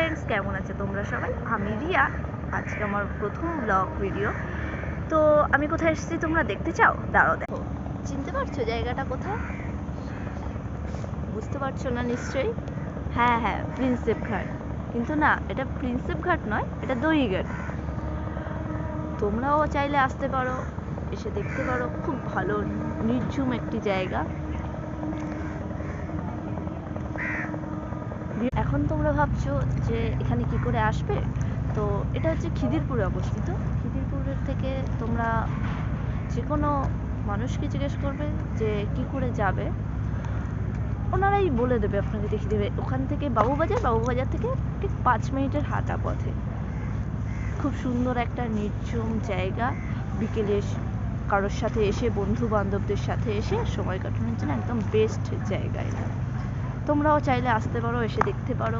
Friends, কেমন আছে তোমরা সবাই? আমি রিয়া। আজকে আমার প্রথম ব্লগ ভিডিও। তো আমি কোথায় এসেছি তোমরা দেখতে চাও? দাঁড়াও, দেখো। চিনতে পারছো জায়গাটা কোথায়? বুঝতে পারছো না নিশ্চয়ই? হ্যাঁ হ্যাঁ, প্রিন্সেপ ঘাট। কিন্তু না, এটা প্রিন্সেপ ঘাট নয়, এটা দইঘাট। তোমরাও চাইলে আসতে পারো, এসে দেখতে পারো। খুব ভালো নির্ঝুম একটি জায়গা। এখন তোমরা ভাবছো যে এখানে কি করে আসবে। তো এটা হচ্ছে খিদিরপুরে অবস্থিত। খিদিরপুরের থেকে তোমরা যে কোনো মানুষকে জিজ্ঞেস করবে যে কি করে যাবে, ওনারাই বলে দেবে, আপনাকে দেখিয়ে দেবে। ওখান থেকে বাবুবাজার থেকে ঠিক 5 মিনিটের হাঁটা পথে। খুব সুন্দর একটা নির্ঝুম জায়গা। বিকেলে কারোর সাথে এসে, বন্ধু বান্ধবদের সাথে এসে সময় কাটানোর জন্য একদম বেস্ট জায়গা এটা। তোমরাও চাইলে আসতে পারো, এসে দেখতে পারো।